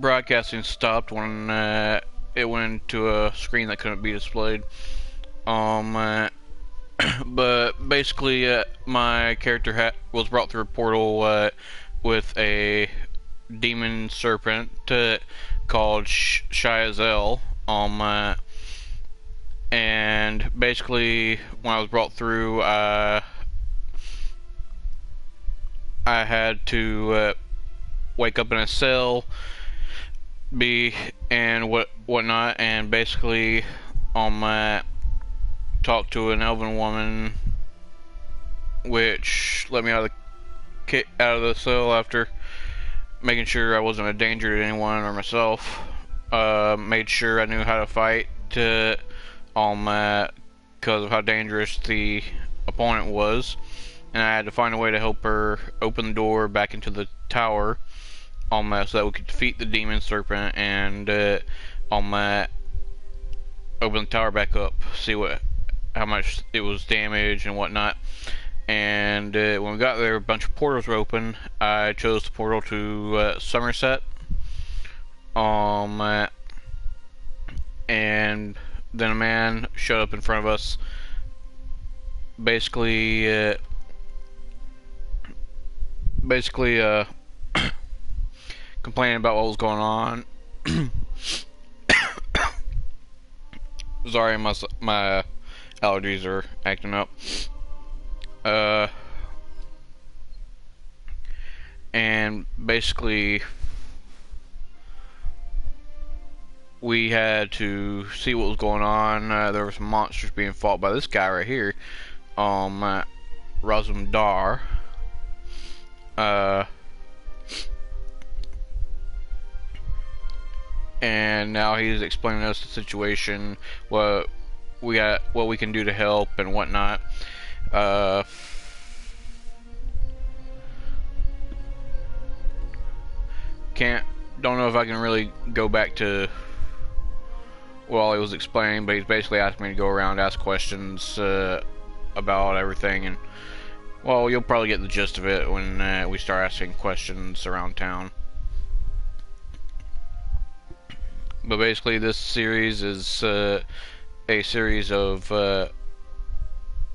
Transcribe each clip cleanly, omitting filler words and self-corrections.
broadcasting stopped when it went into a screen that couldn't be displayed. Um, uh, but basically, my character was brought through a portal with a demon serpent called Shiazel. And basically, when I was brought through, I had to wake up in a cell, and whatnot, and basically, talk to an elven woman, which let me out of the cell after making sure I wasn't a danger to anyone or myself. Made sure I knew how to fight, because of how dangerous the opponent was, and I had to find a way to help her open the door back into the tower, so that we could defeat the demon serpent and open the tower back up, see how much it was damaged and whatnot. And when we got there, a bunch of portals were open. I chose the portal to Somerset, and then a man showed up in front of us, basically complaining about what was going on. Sorry, my allergies are acting up. And basically we had to see what was going on. There were some monsters being fought by this guy right here, Razumdar. And now he's explaining to us the situation, what we can do to help and whatnot. Don't know if I can really go back to while he was explaining, but he's basically asked me to go around, ask questions about everything, and well, you'll probably get the gist of it when we start asking questions around town. But basically, this series is a series of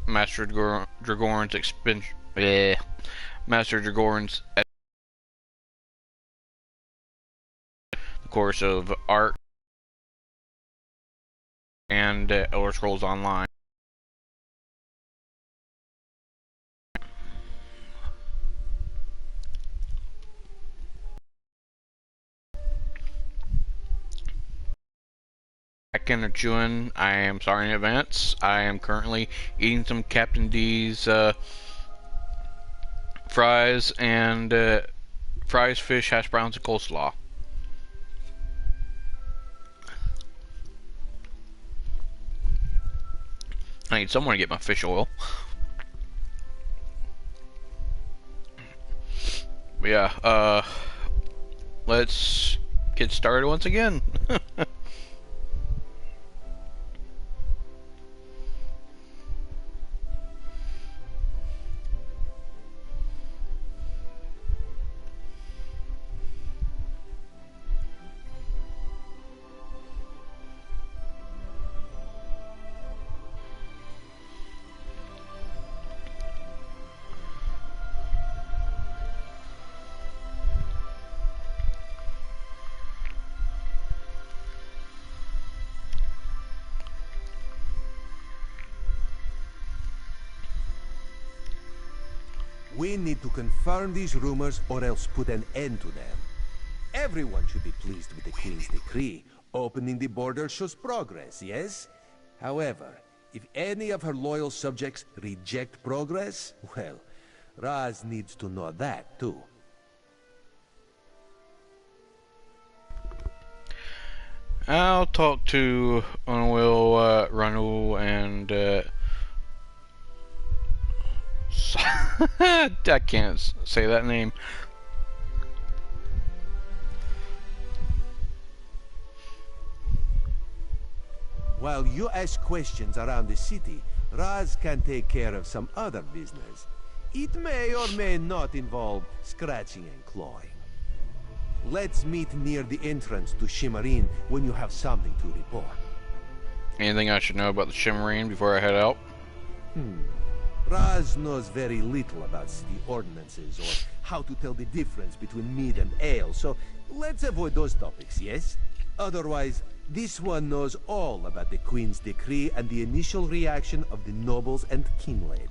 Master Dragorn's the course of art and Elder Scrolls Online. And chewing. I am sorry in advance. I am currently eating some Captain D's fries and fries, fish, hash browns, and coleslaw. I need someone to get my fish oil. But yeah, let's get started once again. We need to confirm these rumors or else put an end to them. Everyone should be pleased with the Queen's decree. Opening the border shows progress, yes? However, if any of her loyal subjects reject progress, well, Raz needs to know that too. I'll talk to Unwil, Ranu, and I can't say that name. While you ask questions around the city, Raz can take care of some other business. It may or may not involve scratching and clawing. Let's meet near the entrance to Shimmerin when you have something to report. Anything I should know about the Shimmering before I head out? Raz knows very little about city ordinances or how to tell the difference between mead and ale, so let's avoid those topics, yes? Otherwise, this one knows all about the Queen's decree and the initial reaction of the nobles and King Lady.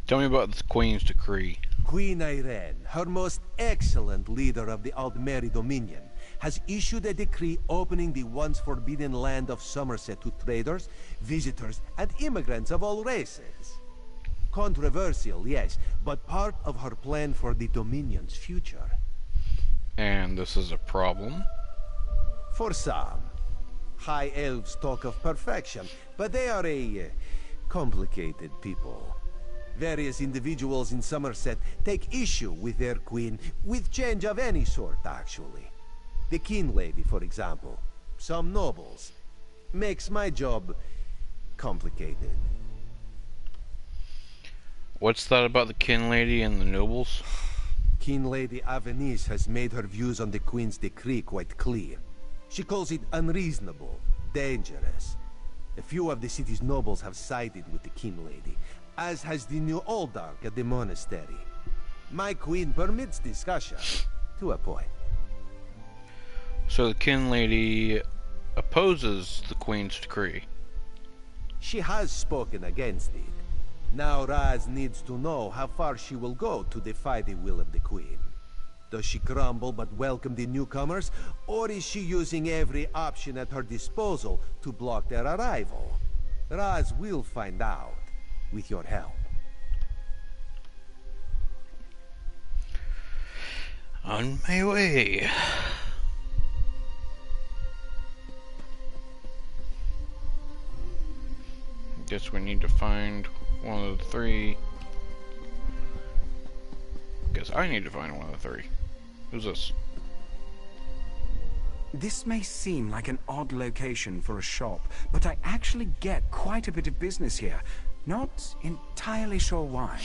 Tell me about the Queen's decree. Queen Irene, her most excellent leader of the Aldmeri Dominion, has issued a decree opening the once forbidden land of Somerset to traders, visitors, and immigrants of all races. Controversial, yes, but part of her plan for the Dominion's future. And this is a problem? For some. High elves talk of perfection, but they are a complicated people. Various individuals in Somerset take issue with their queen, with change of any sort, actually. The King Lady, for example. Some nobles. Makes my job complicated. What's that about the King Lady and the nobles? King Lady Avenice has made her views on the Queen's decree quite clear. She calls it unreasonable, dangerous. A few of the city's nobles have sided with the King Lady, as has the new Oldark at the monastery. My queen permits discussion, to a point. So the King Lady opposes the Queen's decree. She has spoken against it. Now Raz needs to know how far she will go to defy the will of the Queen. Does she grumble but welcome the newcomers, or is she using every option at her disposal to block their arrival? Raz will find out, with your help. On my way. Guess we need to find one of the three. Guess I need to find one of the three. Who's this? This may seem like an odd location for a shop, but I actually get quite a bit of business here. Not entirely sure why.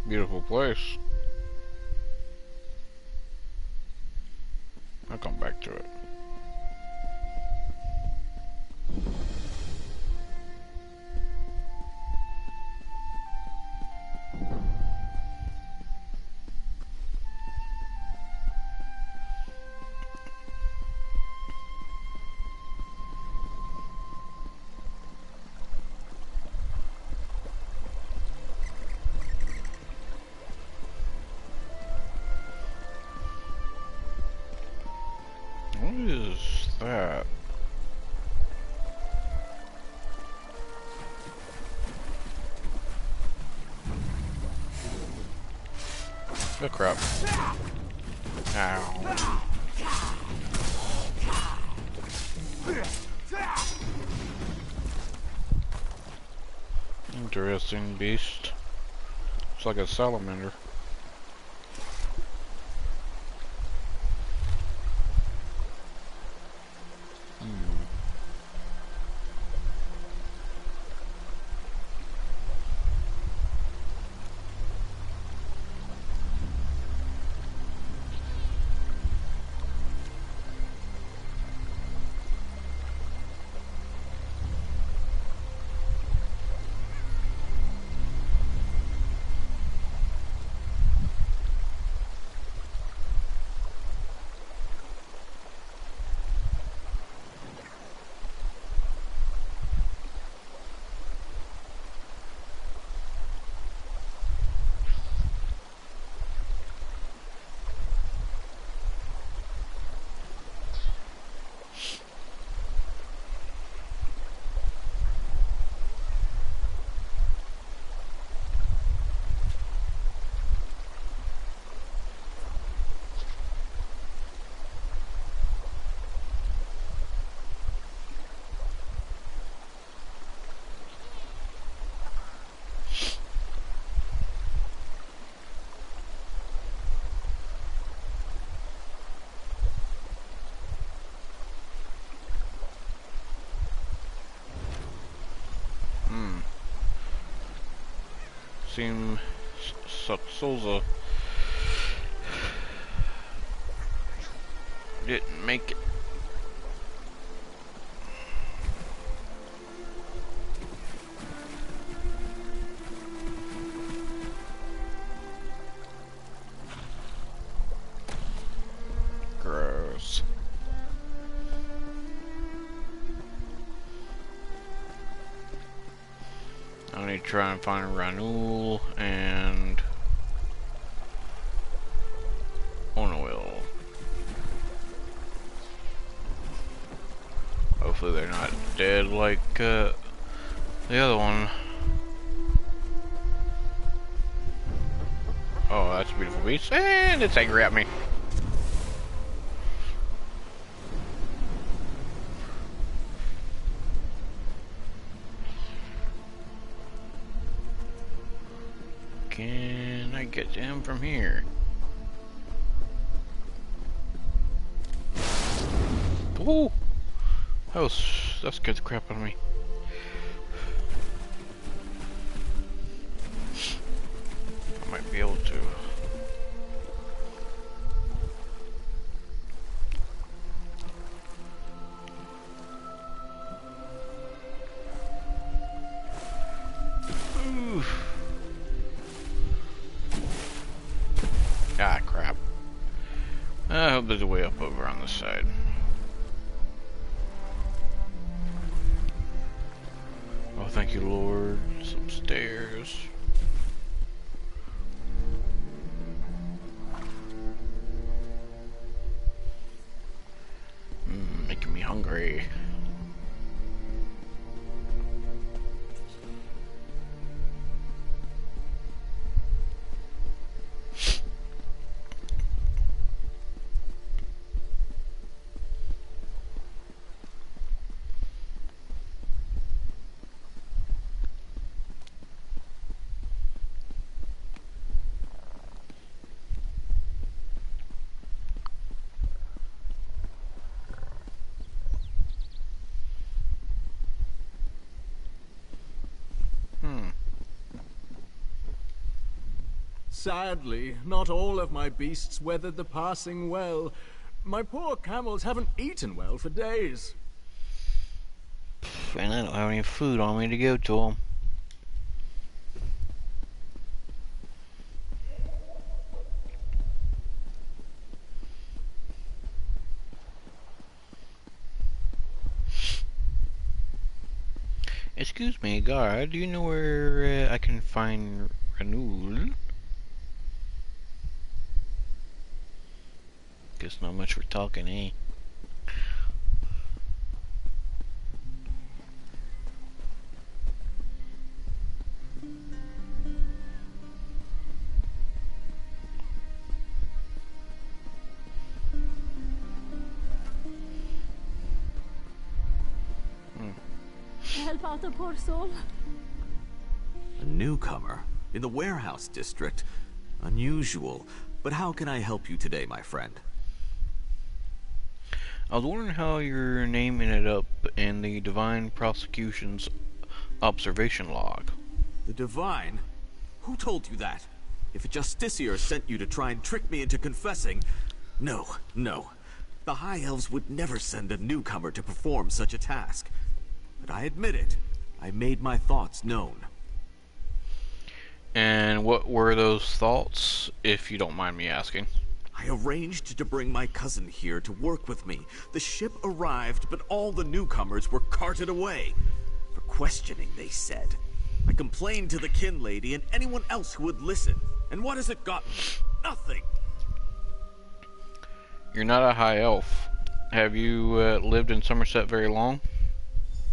Beautiful place. I'll come back to it. What is that? Oh crap. Ow. Interesting beast. It's like a salamander. Maxim Souza didn't make it. Gross. I need to try and find Ranul and Onoil. Hopefully they're not dead like the other one. Oh, that's a beautiful beast, and it's angry at me. Can I get to him from here? Ooh! That scared the crap out of me. I might be able to. Oof. Ah, crap. I hope there's a way up over on this side. Oh, thank you, Lord. Some stairs. Making me hungry. Sadly, not all of my beasts weathered the passing well. My poor camels haven't eaten well for days. And I don't have any food on me to go to them. Excuse me, guard, do you know where I can find Ranul? Guess not much for talking, eh? Help out the poor soul. A newcomer in the warehouse district. Unusual. But how can I help you today, my friend? I was wondering how your name ended up in the Divine Prosecution's observation log. The Divine? Who told you that? If a justiciar sent you to try and trick me into confessing... No. The High Elves would never send a newcomer to perform such a task. But I admit it. I made my thoughts known. And what were those thoughts, if you don't mind me asking? I arranged to bring my cousin here to work with me. The ship arrived, but all the newcomers were carted away. For questioning, they said. I complained to the kin lady and anyone else who would listen. And what has it gotten? Nothing! You're not a high elf. Have you lived in Somerset very long?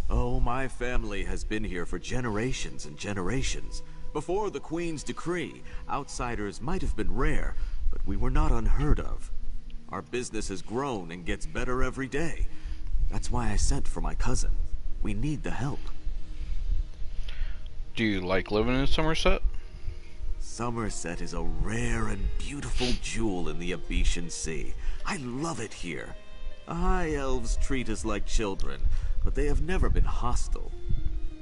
Oh, my family has been here for generations and generations. Before the Queen's decree, outsiders might have been rare, but we were not unheard of. Our business has grown and gets better every day. That's why I sent for my cousin. We need the help. Do you like living in Somerset? Somerset is a rare and beautiful jewel in the Abetian Sea. I love it here. The High Elves treat us like children, but they have never been hostile.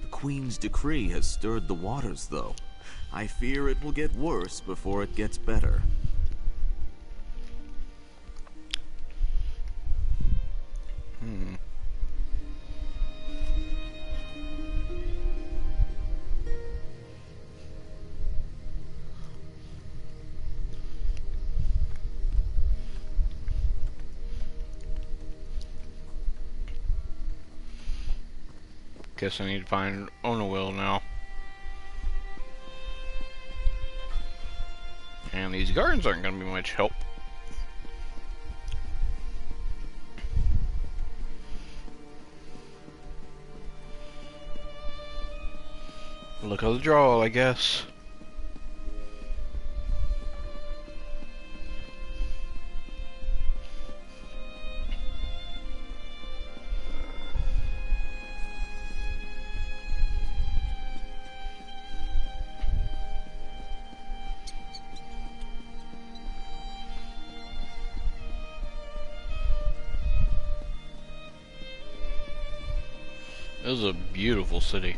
The Queen's decree has stirred the waters, though. I fear it will get worse before it gets better. Guess I need to find Onawil now. And these gardens aren't going to be much help. Look at the draw, I guess. This is a beautiful city.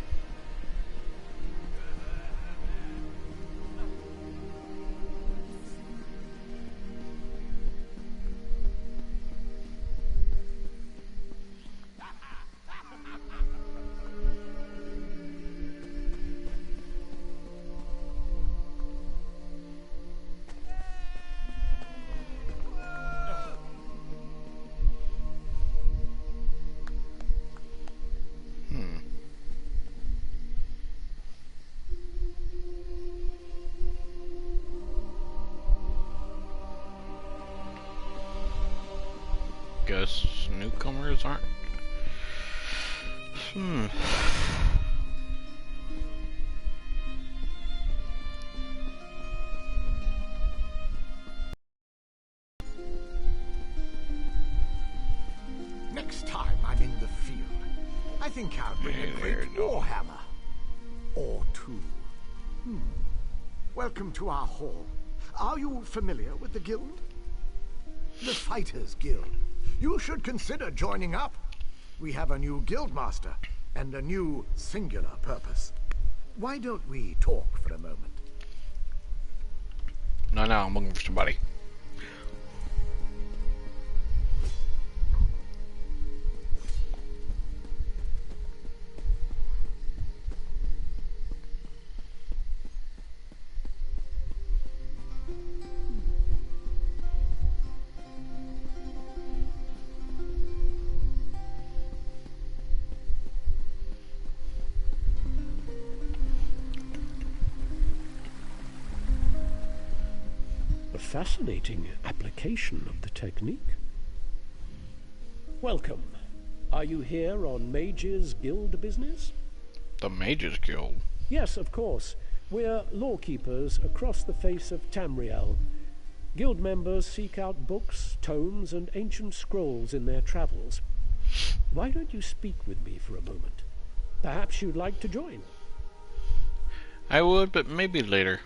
Guess newcomers aren't. Next time I'm in the field, I think I'll bring a great warhammer. Or two. Welcome to our hall. Are you familiar with the guild? The Fighters Guild. You should consider joining up. We have a new guildmaster and a new singular purpose. Why don't we talk for a moment? No, I'm looking for somebody. Fascinating application of the technique. Welcome. Are you here on Mages Guild business? The Mages Guild? Yes, of course. We're lawkeepers across the face of Tamriel. Guild members seek out books, tomes, and ancient scrolls in their travels. Why don't you speak with me for a moment? Perhaps you'd like to join. I would, but maybe later.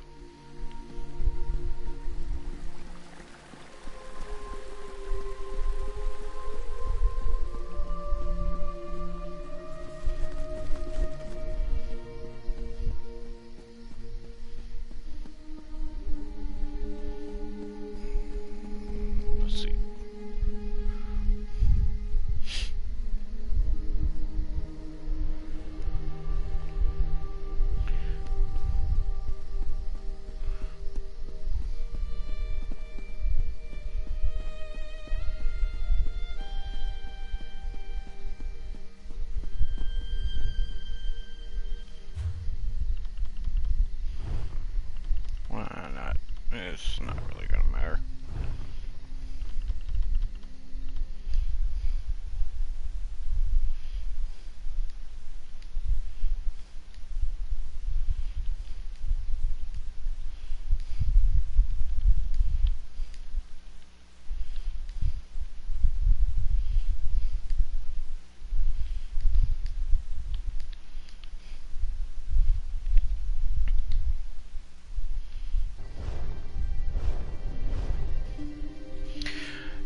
Why not? It's not really gonna matter.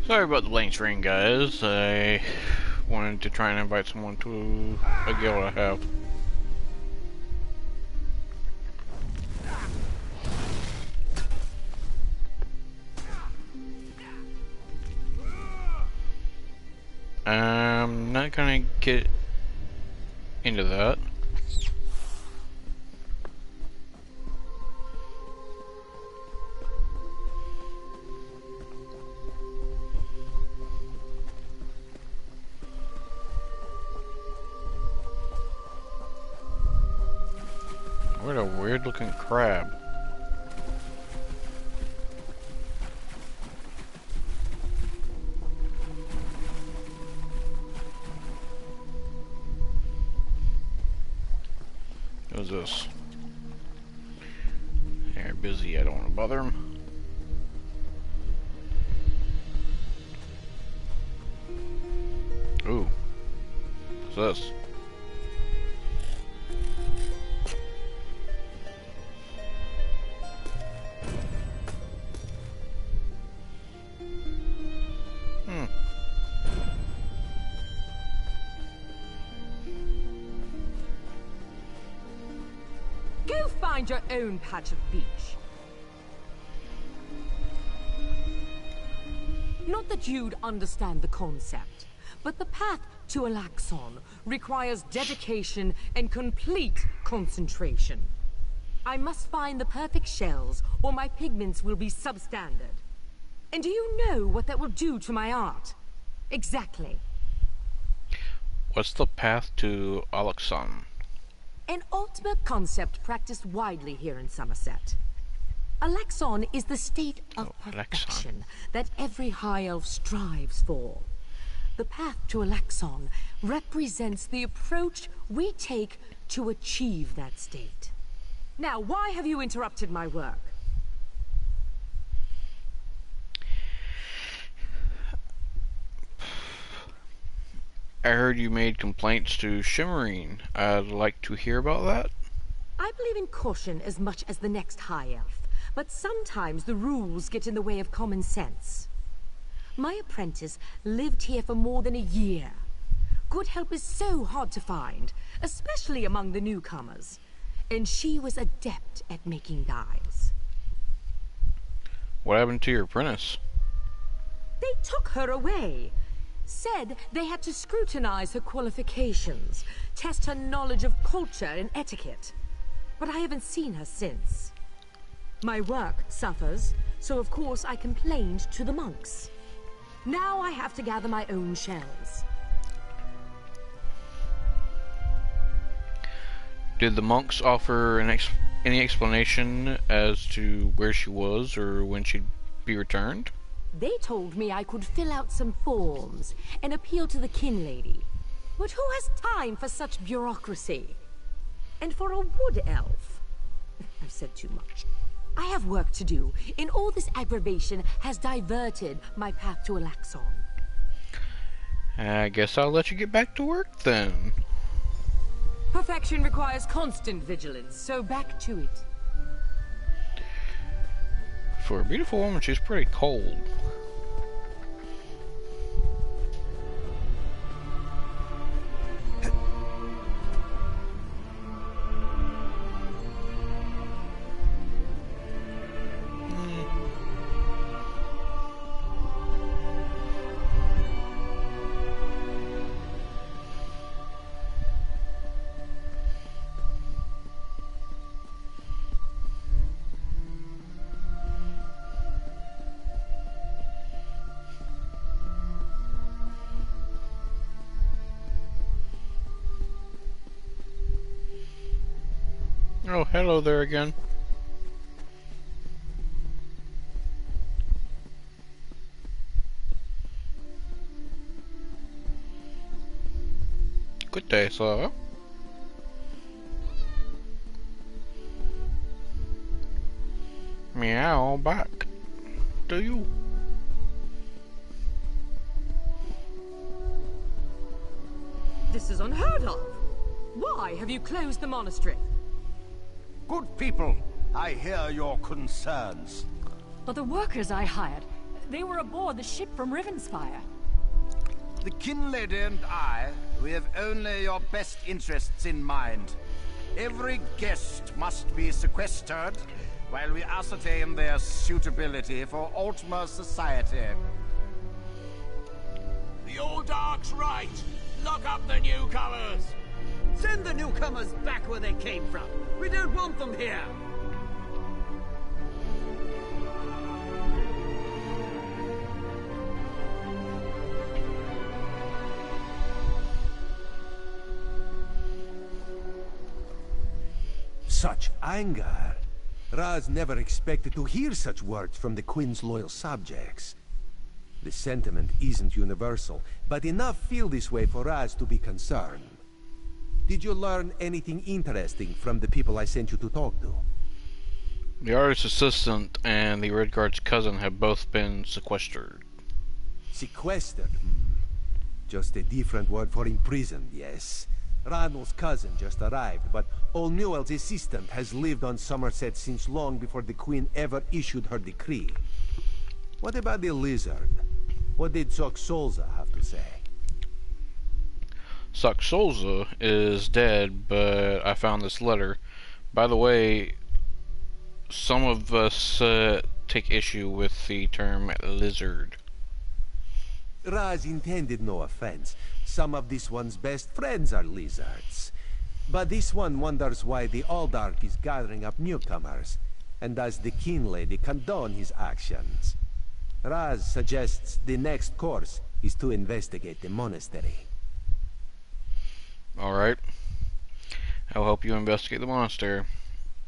Sorry about the blank screen, guys. I wanted to try and invite someone to a guild I have. I'm not gonna get into that. What a weird looking crab. What's this? They're busy, I don't want to bother them. Ooh. What's this? Go find your own patch of beach. Not that you'd understand the concept, but the path to Alaxon requires dedication and complete concentration. I must find the perfect shells, or my pigments will be substandard. And do you know what that will do to my art? Exactly. What's the path to Alaxon? An ultimate concept practiced widely here in Somerset. Alaxon is the state of perfection that every high elf strives for. The path to Alaxon represents the approach we take to achieve that state. Now, why have you interrupted my work? I heard you made complaints to Shimmering. I'd like to hear about that. I believe in caution as much as the next high elf, but sometimes the rules get in the way of common sense. My apprentice lived here for more than a year. Good help is so hard to find, especially among the newcomers. And she was adept at making dyes. What happened to your apprentice? They took her away. Said they had to scrutinize her qualifications, test her knowledge of culture and etiquette. But I haven't seen her since. My work suffers, so of course I complained to the monks. Now I have to gather my own shells. Did the monks offer any explanation as to where she was or when she'd be returned? They told me I could fill out some forms and appeal to the kin lady. But who has time for such bureaucracy? And for a wood elf? I've said too much. I have work to do, and all this aggravation has diverted my path to Alaxon. I guess I'll let you get back to work then. Perfection requires constant vigilance, so back to it. For a beautiful woman, she's pretty cold. Oh, hello there again. Good day, sir. Meow back to you. This is unheard of. Why have you closed the monastery? Good people, I hear your concerns. But the workers I hired, they were aboard the ship from Rivenspire. The kin lady and I, we have only your best interests in mind. Every guest must be sequestered while we ascertain their suitability for Altmer society. The The All Dark's right. Lock up the newcomers. Send the newcomers back where they came from. We don't want them here. Such anger. Raz never expected to hear such words from the Queen's loyal subjects. The sentiment isn't universal, but enough feel this way for Raz to be concerned. Did you learn anything interesting from the people I sent you to talk to? The artist's assistant and the Red Guard's cousin have both been sequestered. Sequestered? Just a different word for imprisoned, yes. Ranul's cousin just arrived, but O'Newell's assistant has lived on Somerset since long before the Queen ever issued her decree. What about the lizard? What did Soxolza have to say? Soxolza is dead, but I found this letter. By the way, some of us take issue with the term lizard. Raz intended no offense. Some of this one's best friends are lizards. But this one wonders why the All-Dark is gathering up newcomers, and does the King Lady condone his actions? Raz suggests the next course is to investigate the monastery. Alright. I'll help you investigate the monastery.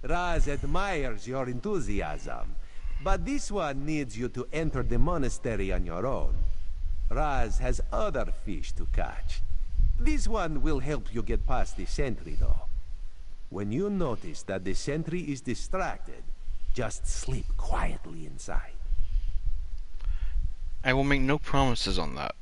Raz admires your enthusiasm, but this one needs you to enter the monastery on your own. Raz has other fish to catch. This one will help you get past the sentry, though. When you notice that the sentry is distracted, just sleep quietly inside. I will make no promises on that.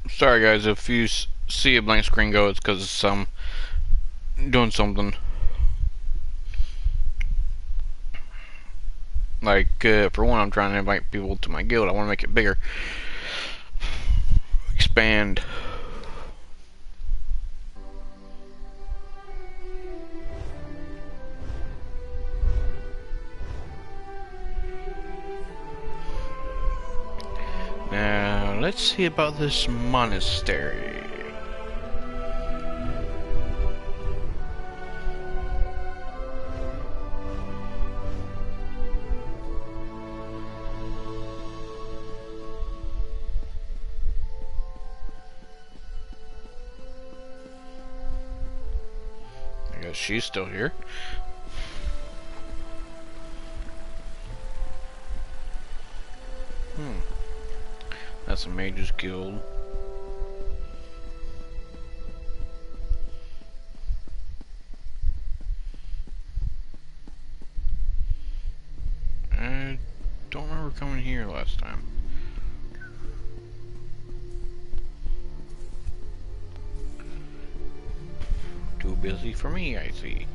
Sorry guys, if you see a blank screen go, it's because I'm doing something. Like, for one, I'm trying to invite people to my guild. I want to make it bigger. Expand. Now, let's see about this monastery. I guess she's still here. That's a mage's guild. I don't remember coming here last time. Too busy for me, I see.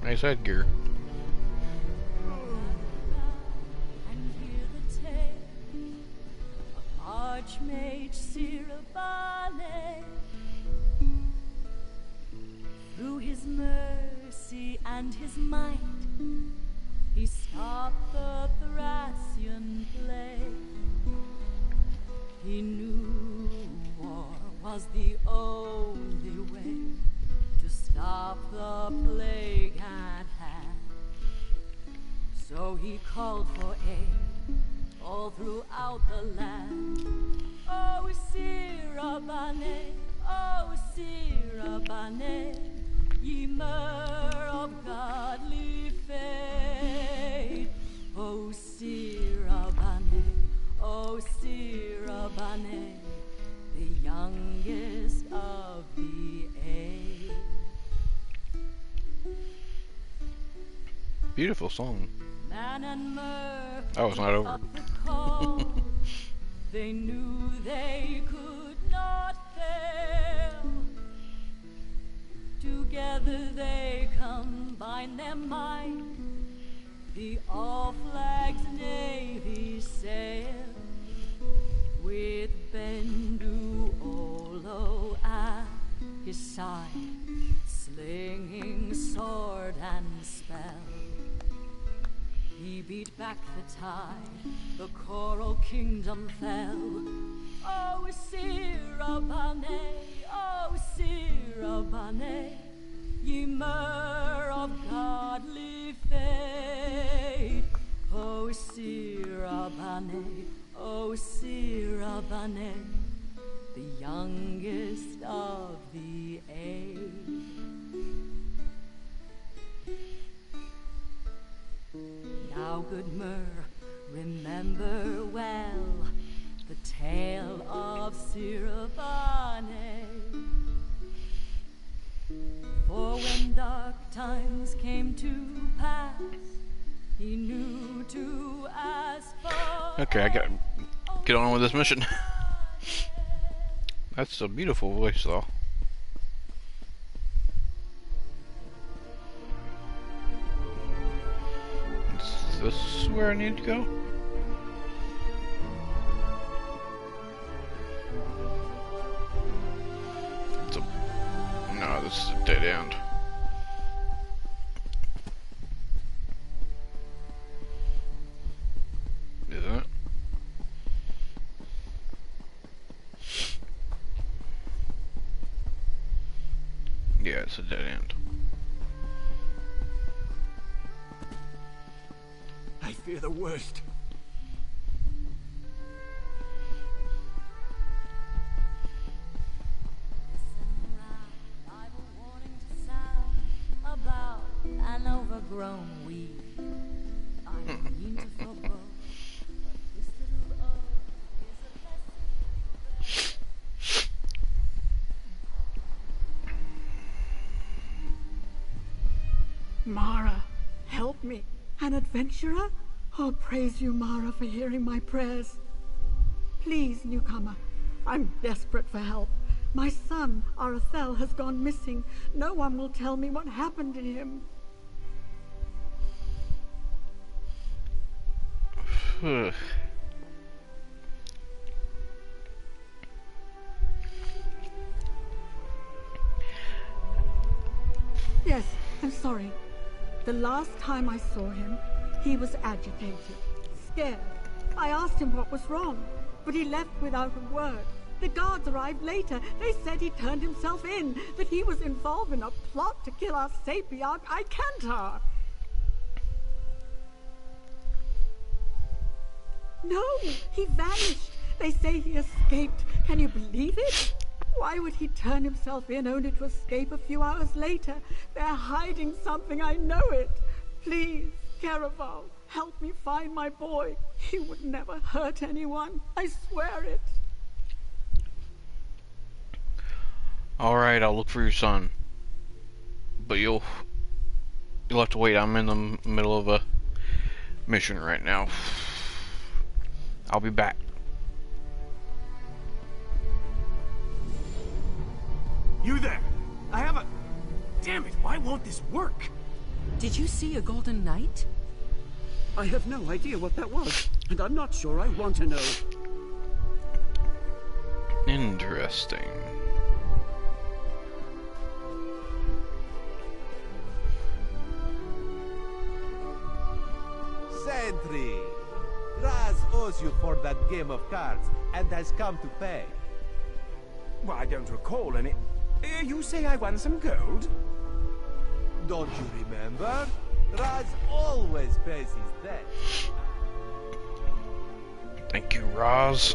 Nice headgear. Archmage Cirabale, through his mercy and his might, he stopped the Thracian plague. He knew war was the only way to stop the plague at hand. So he called for aid all throughout the land. Oh, Cirabane, ye myrrh of godly faith. O Sirabane, O Sirabane, the youngest of the age. Beautiful song. Man and myrrh Oh, it's not over. up the cold. They knew they could not fail. Together they combined their might. The all flags navy sailed, with Bendu Olo at his side, slinging sword and spell. He beat back the tide, the coral kingdom fell. Oh, Sirabane, oh, Sirabane, ye myrrh of godly faith. Oh, Sirabane, oh, Sirabane, the youngest of the age. Now, good Myrrh, remember well the tale of Sirabane. For when dark times came to pass, he knew to ask for. Okay, I gotta get on with this mission. That's a beautiful voice, though. Is this where I need to go? No, this is a dead end. Isn't it? Yeah, it's a dead end. I fear the worst. About an overgrown weed. I mean to forebode, but this little oak is a lesson. Mara, help me. An adventurer? Oh, praise you, Mara, for hearing my prayers. Please, newcomer, I'm desperate for help. My son, Arathel, has gone missing. No one will tell me what happened to him. Yes, I'm sorry. The last time I saw him, he was agitated, scared. I asked him what was wrong, but he left without a word. The guards arrived later. They said he turned himself in, that he was involved in a plot to kill our Sapiarch, Icantar. No, he vanished. They say he escaped. Can you believe it? Why would he turn himself in only to escape a few hours later? They're hiding something, I know it. Please, Caraval, help me find my boy. He would never hurt anyone. I swear it. Alright, I'll look for your son. But you'll have to wait. I'm in the middle of a mission right now. I'll be back. You there! I have a... Damn it, why won't this work? Did you see a golden knight? I have no idea what that was, and I'm not sure I want to know. Interesting. Sentry! Raz owes you for that game of cards, and has come to pay. Well, I don't recall any... you say I won some gold? Don't you remember? Raz always pays his debts. Thank you, Raz.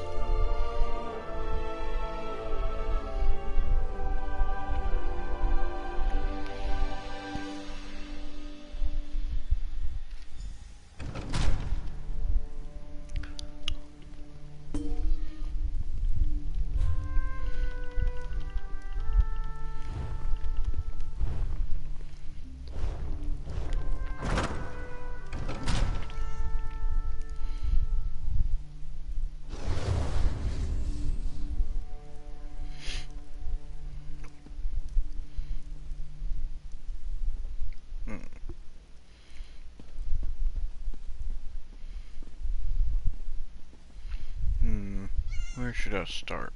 Where should I start?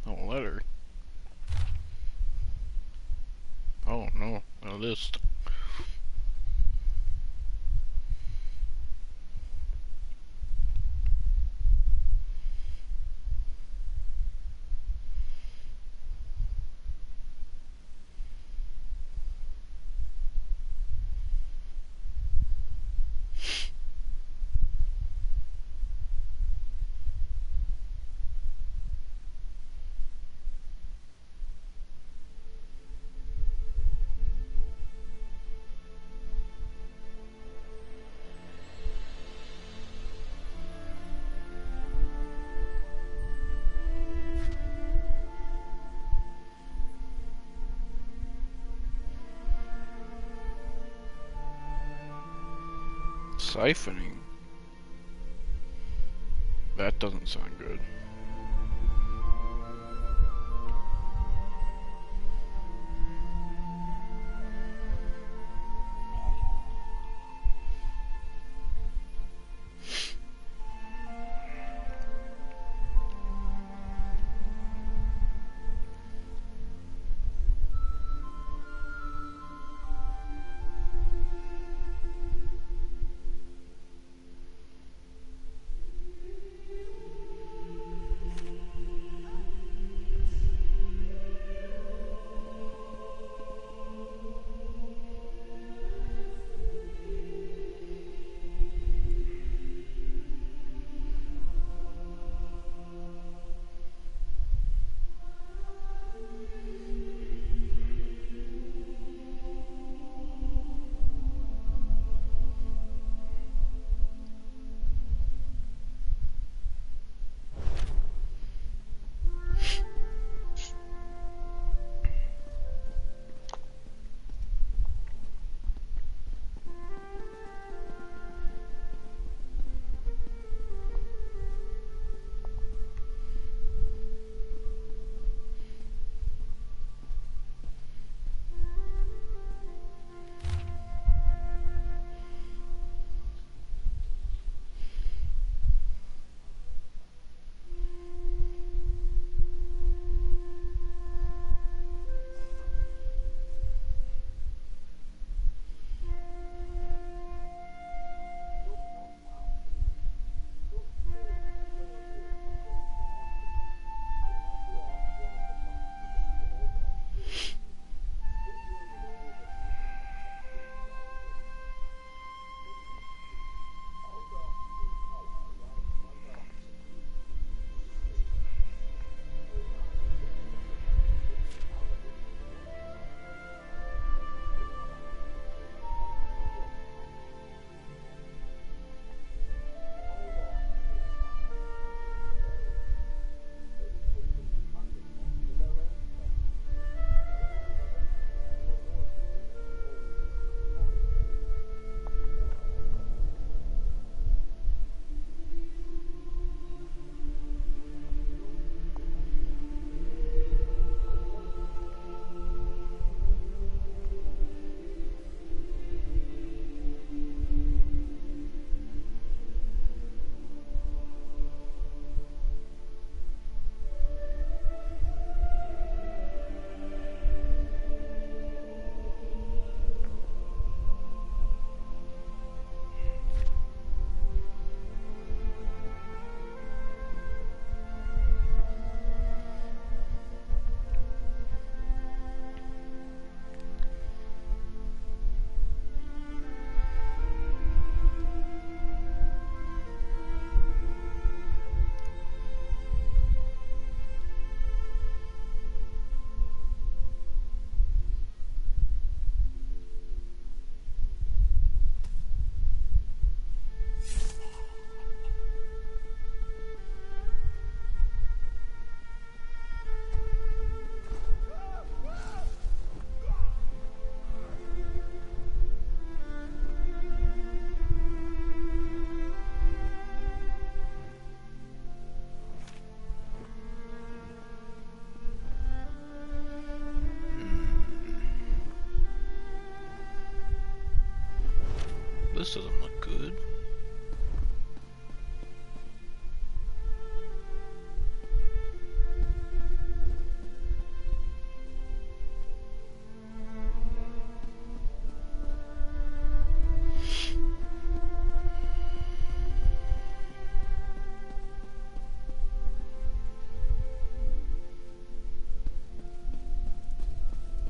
A letter. Oh no, a list. Siphoning? That doesn't sound good. this doesn't look good.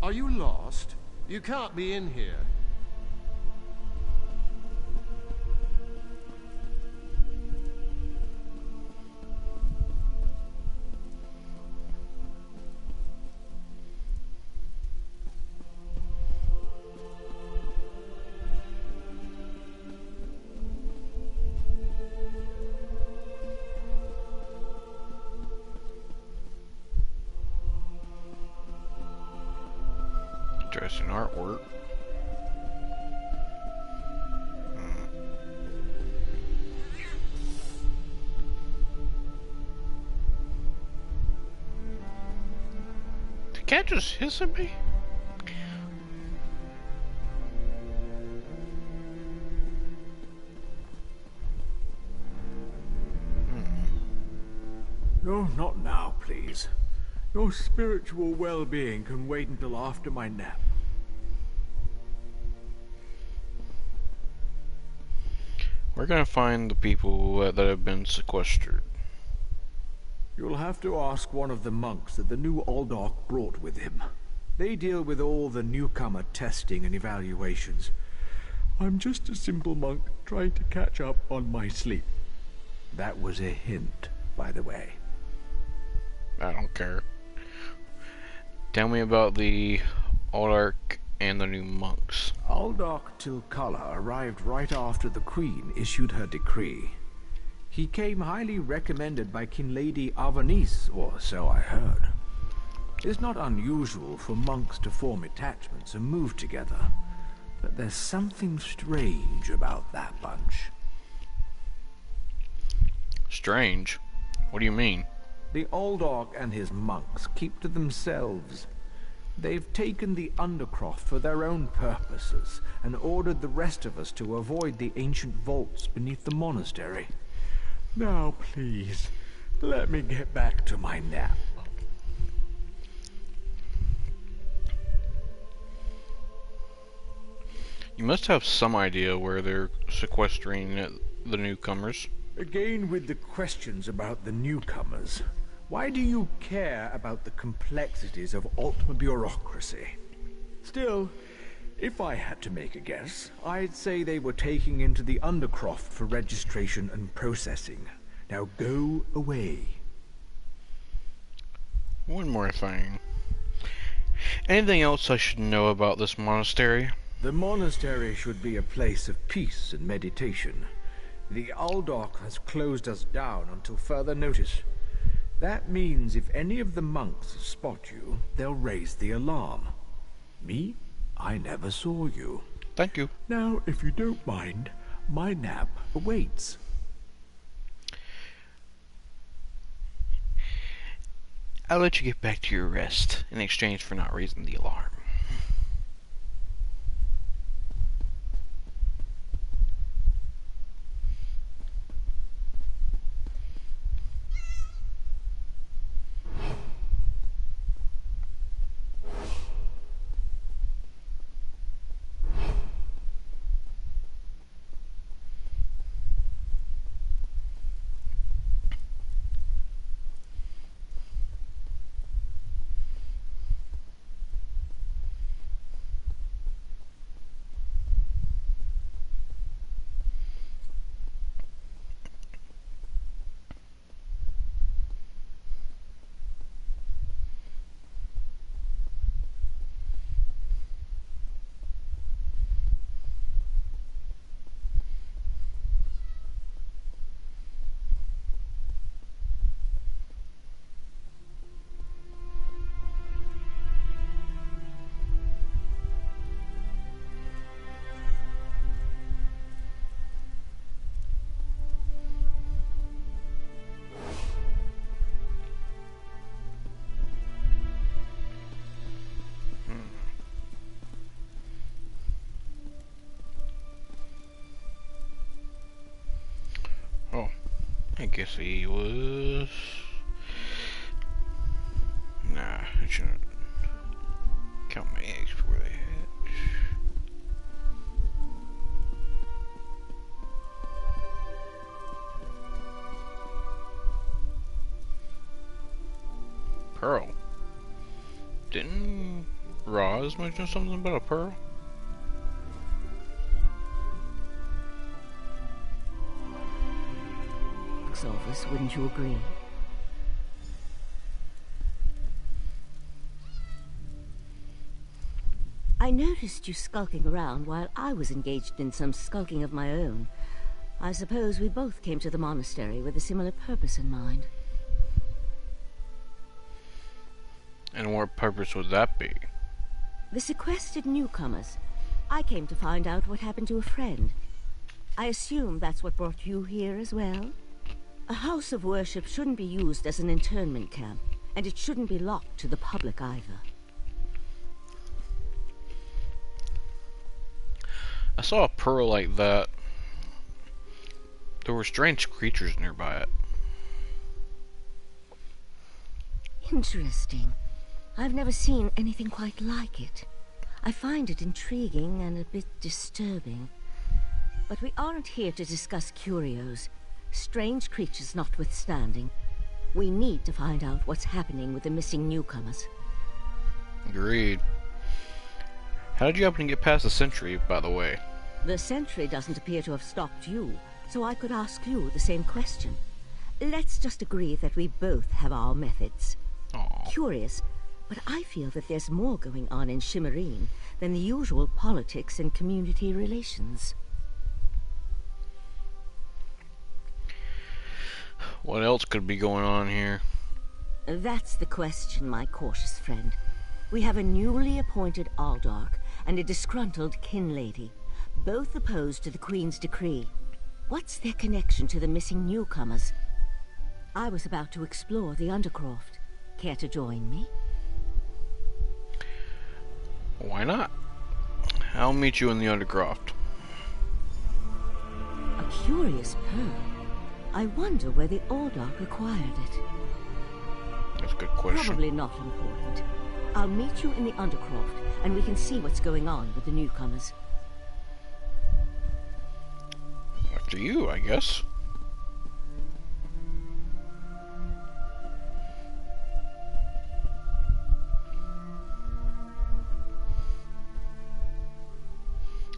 Are you lost? You can't be in here. Interesting artwork. The cat just hissing me? No, not now, please. Your spiritual well-being can wait until after my nap. We're gonna find the people that have been sequestered. You'll have to ask one of the monks that the new Aldork brought with him. They deal with all the newcomer testing and evaluations. I'm just a simple monk trying to catch up on my sleep. That was a hint, by the way. I don't care. Tell me about the Aldork and the new monks. Aldork Tilkala arrived right after the Queen issued her decree. He came highly recommended by King Lady Avanice, or so I heard. It's not unusual for monks to form attachments and move together, but there's something strange about that bunch. Strange? What do you mean? The Aldork and his monks keep to themselves. They've taken the Undercroft for their own purposes and ordered the rest of us to avoid the ancient vaults beneath the monastery. Now, please, let me get back to my nap. You must have some idea where they're sequestering the newcomers. Again with the questions about the newcomers. Why do you care about the complexities of Altma bureaucracy? Still, if I had to make a guess, I'd say they were taking into the Undercroft for registration and processing. Now go away. One more thing. Anything else I should know about this monastery? The monastery should be a place of peace and meditation. The Aldork has closed us down until further notice. That means if any of the monks spot you, they'll raise the alarm. Me? I never saw you. Thank you. Now, if you don't mind, my nap awaits. I'll let you get back to your rest in exchange for not raising the alarm. I guess he was... Nah, I shouldn't count my eggs before they hatch. Pearl. Didn't Roz mention something about a pearl? Office, wouldn't you agree? I noticed you skulking around while I was engaged in some skulking of my own. I suppose we both came to the monastery with a similar purpose in mind. And what purpose would that be? The sequestered newcomers. I came to find out what happened to a friend. I assume that's what brought you here as well? A house of worship shouldn't be used as an internment camp, and it shouldn't be locked to the public either. I saw a pearl like that. There were strange creatures nearby it. Interesting. I've never seen anything quite like it. I find it intriguing and a bit disturbing. But we aren't here to discuss curios. Strange creatures notwithstanding, we need to find out what's happening with the missing newcomers. Agreed. How did you happen to get past the sentry, by the way? The sentry doesn't appear to have stopped you, so I could ask you the same question. Let's just agree that we both have our methods. Aww. Curious, but I feel that there's more going on in Shimmerine than the usual politics and community relations. What else could be going on here? That's the question, my cautious friend. We have a newly appointed Aldarch and a disgruntled kin lady, both opposed to the Queen's decree. What's their connection to the missing newcomers? I was about to explore the Undercroft. Care to join me? Why not? I'll meet you in the Undercroft. A curious pearl. I wonder where the Aldarch acquired it. That's a good question. Probably not important. I'll meet you in the Undercroft, and we can see what's going on with the newcomers. After you, I guess.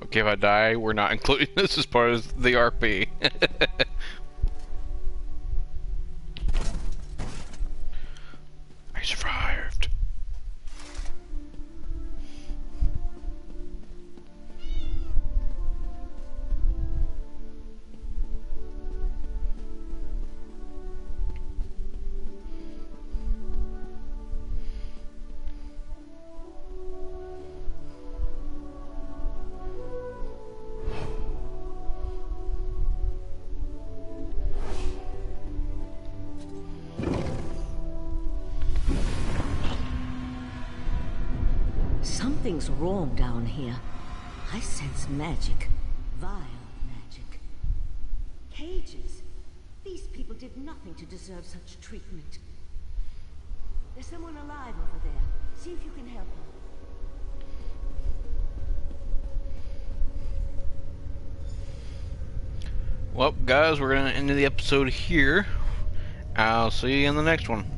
Okay, if I die, we're not including this as part of the RP. I survived. Something's wrong down here. I sense magic. Vile magic. Cages. These people did nothing to deserve such treatment. There's someone alive over there. See if you can help them. Well, guys, we're going to end the episode here. I'll see you in the next one.